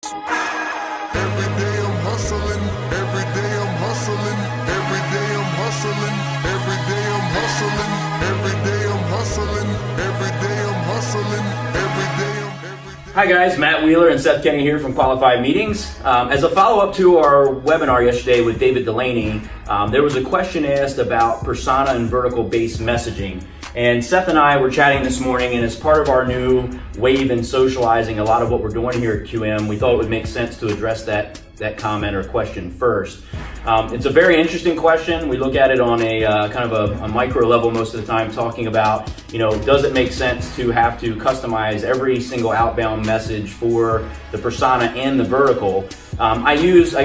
Every day I'm hustling, every day I'm hustling, every day I'm hustling, every day I'm hustling, every day I'm hustling, every day I'm hustling, every day I'm Hi guys, Matt Wheeler and Seth Kenny here from Qualified Meetings. As a follow-up to our webinar yesterday with David Delaney, there was a question asked about persona and vertical-based messaging. And Seth and I were chatting this morning, and as part of our new wave in socializing a lot of what we're doing here at QM, we thought it would make sense to address that comment or question first. It's a very interesting question. We look at it on a kind of a micro level most of the time, talking about, does it make sense to have to customize every single outbound message for the persona and the vertical? I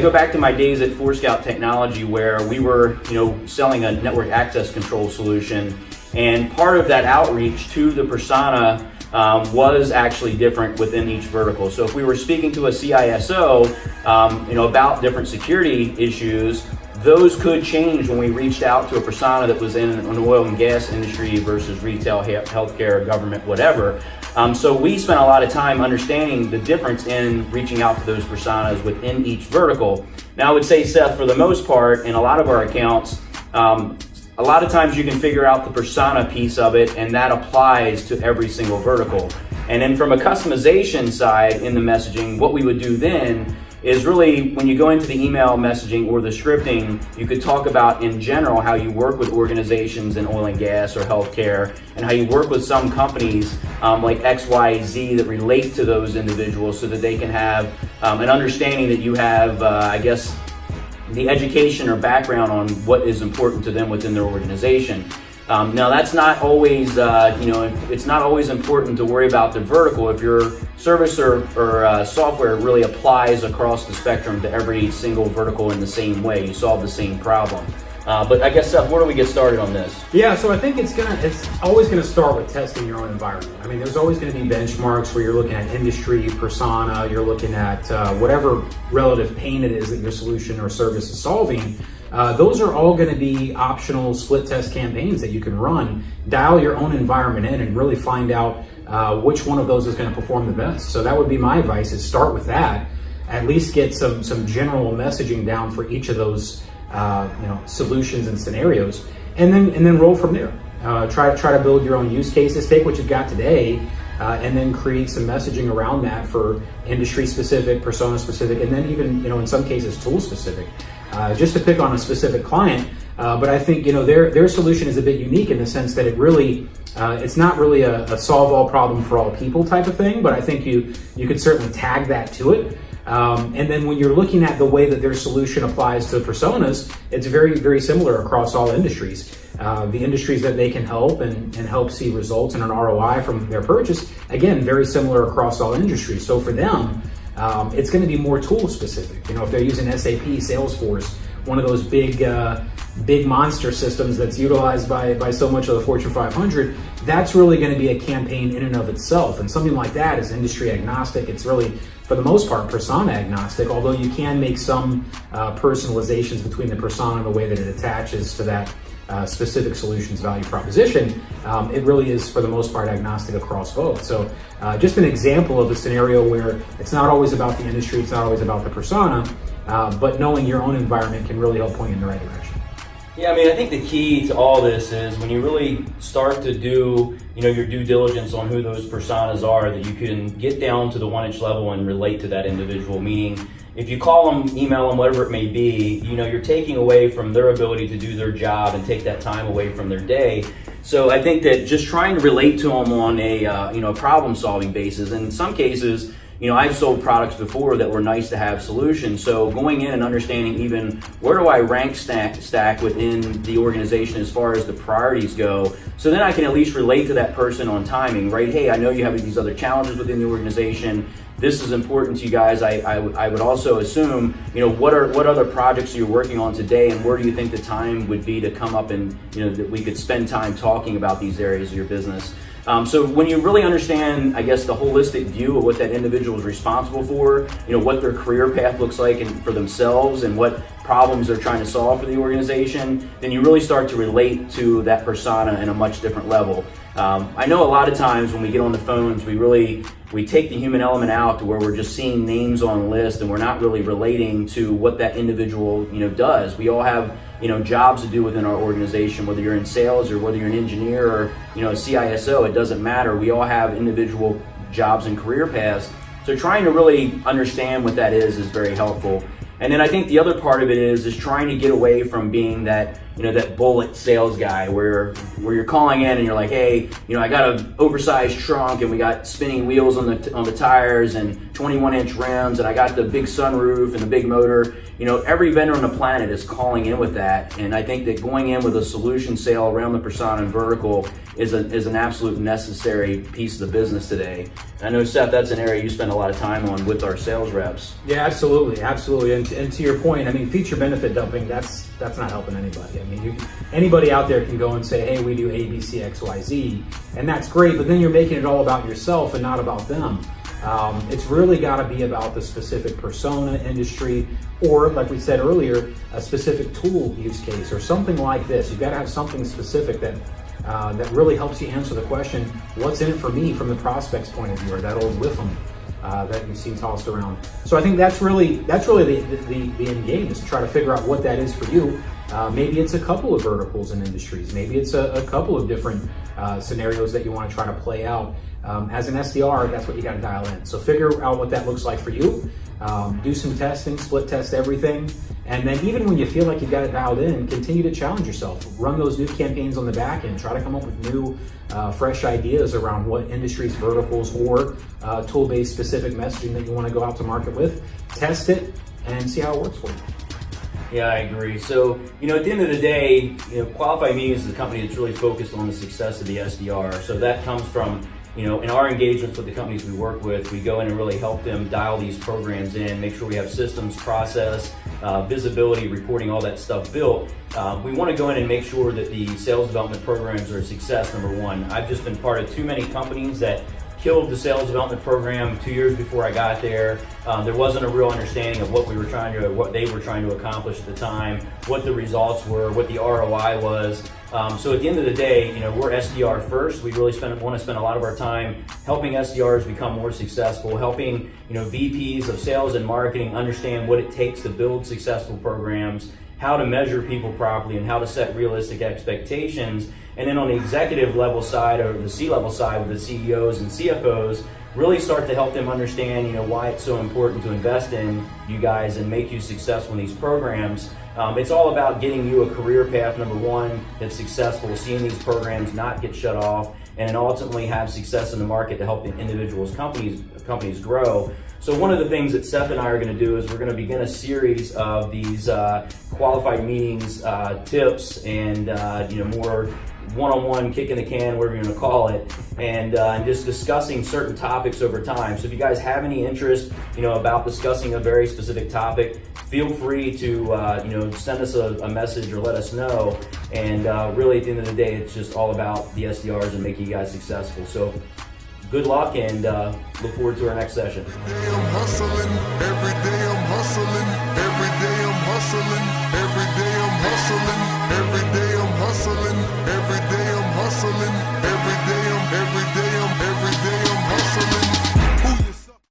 go back to my days at Forescout Technology where we were, selling a network access control solution, and part of that outreach to the persona was actually different within each vertical. So if we were speaking to a CISO, about different security issues, those could change when we reached out to a persona that was in an oil and gas industry versus retail, healthcare, government, whatever. So we spent a lot of time understanding the difference in reaching out to those personas within each vertical. Now I would say, Seth, for the most part, in a lot of our accounts, a lot of times you can figure out the persona piece of it, and that applies to every single vertical. And then from a customization side in the messaging, what we would do then is really when you go into the email messaging or the scripting, you could talk about in general how you work with organizations in oil and gas or healthcare, and how you work with some companies like XYZ that relate to those individuals so that they can have an understanding that you have, the education or background on what is important to them within their organization. Now that's not always, it's not always important to worry about the vertical if your service or software really applies across the spectrum to every single vertical in the same way. You solve the same problem. But I guess, Seth, where do we get started on this? Yeah, so I think it's always gonna start with testing your own environment. I mean, there's always gonna be benchmarks where you're looking at industry, persona, you're looking at whatever relative pain it is that your solution or service is solving. Those are all gonna be optional split test campaigns that you can run, dial your own environment in and really find out which one of those is gonna perform the best. So that would be my advice, is start with that. At least get some general messaging down for each of those solutions and scenarios, and then roll from there. Try to build your own use cases. Take what you've got today, and then create some messaging around that for industry specific, persona specific, and then even in some cases tool specific. Just to pick on a specific client, but I think their solution is a bit unique in the sense that it's not really a solve all problem for all people type of thing. But I think you could certainly tag that to it. And then when you're looking at the way that their solution applies to personas, it's very, very similar across all industries. The industries that they can help and help see results and an ROI from their purchase, again, very similar across all industries. So for them, it's going to be more tool specific. If they're using SAP, Salesforce, one of those big monster systems that's utilized by so much of the Fortune 500, that's really going to be a campaign in and of itself. And something like that is industry agnostic. It's really, for the most part, persona agnostic, although you can make some personalizations between the persona and the way that it attaches to that specific solution's value proposition. It really is, for the most part, agnostic across both. So just an example of a scenario where it's not always about the industry, it's not always about the persona, but knowing your own environment can really help point you in the right direction. Yeah, I think the key to all this is when you really start to do, your due diligence on who those personas are, that you can get down to the 1-inch level and relate to that individual. Meaning, if you call them, email them, whatever it may be, you're taking away from their ability to do their job and take that time away from their day. So I think that just trying to relate to them on a problem-solving basis, and in some cases, I've sold products before that were nice to have solutions. So going in and understanding even where do I rank stack within the organization as far as the priorities go. So then I can at least relate to that person on timing, right? Hey, I know you have these other challenges within the organization. This is important to you guys. I would also assume, what other projects are you working on today, and where do you think the time would be to come up and, that we could spend time talking about these areas of your business. So when you really understand, I guess, the holistic view of what that individual is responsible for, what their career path looks like and for themselves and what problems they're trying to solve for the organization, then you really start to relate to that persona in a much different level. I know a lot of times when we get on the phones, we really we take the human element out to where we're just seeing names on a list and we're not really relating to what that individual, does. We all have, jobs to do within our organization, whether you're in sales or whether you're an engineer or, a CISO, it doesn't matter. We all have individual jobs and career paths. So trying to really understand what that is very helpful. And then I think the other part of it is trying to get away from being that, that bullet sales guy where you're calling in and you're like, hey, I got an oversized trunk and we got spinning wheels on the tires and 21-inch rims and I got the big sunroof and the big motor. Every vendor on the planet is calling in with that. And I think that going in with a solution sale around the persona and vertical is an absolute necessary piece of the business today. And I know, Seth, that's an area you spend a lot of time on with our sales reps. Yeah, absolutely. And to your point, feature benefit dumping, that's not helping anybody. Anybody out there can go and say, hey, we do A, B, C, X, Y, Z, and that's great, but then you're making it all about yourself and not about them. It's really got to be about the specific persona, industry, or like we said earlier, a specific tool use case or something like this. You've got to have something specific that really helps you answer the question, what's in it for me from the prospect's point of view, or that old WIFM that you've seen tossed around. So I think that's really the end game, is to try to figure out what that is for you. Maybe it's a couple of verticals and industries. Maybe it's a couple of different scenarios that you want to try to play out. As an SDR, that's what you got to dial in. So figure out what that looks like for you. Do some testing, split test everything. And then even when you feel like you've got it dialed in, continue to challenge yourself. Run those new campaigns on the back end. Try to come up with new, fresh ideas around what industries, verticals, or tool-based specific messaging that you want to go out to market with. Test it and see how it works for you. Yeah, I agree. So, at the end of the day, Qualified Meetings is a company that's really focused on the success of the SDR. So that comes from, in our engagements with the companies we work with, we go in and really help them dial these programs in, make sure we have systems, process, visibility, reporting, all that stuff built. We want to go in and make sure that the sales development programs are a success, number one. I've just been part of too many companies that killed the sales development program 2 years before I got there. There wasn't a real understanding of what they were trying to accomplish at the time, what the results were, what the ROI was. So at the end of the day, we're SDR first. We really want to spend a lot of our time helping SDRs become more successful, helping VPs of sales and marketing understand what it takes to build successful programs, how to measure people properly, and how to set realistic expectations. And then on the executive level side, or the C-level side with the CEOs and CFOs, really start to help them understand, why it's so important to invest in you guys and make you successful in these programs. It's all about getting you a career path, number one, that's successful, seeing these programs not get shut off, and then ultimately have success in the market to help the individuals, companies grow. So one of the things that Seth and I are going to do is we're going to begin a series of these Qualified Meetings tips and more one-on-one kick in the can, whatever you're going to call it, and just discussing certain topics over time. So if you guys have any interest, about discussing a very specific topic, feel free to send us a message or let us know. And really, at the end of the day, it's just all about the SDRs and making you guys successful. So good luck, and look forward to our next session. Every day I'm hustling, every day I'm hustling, every day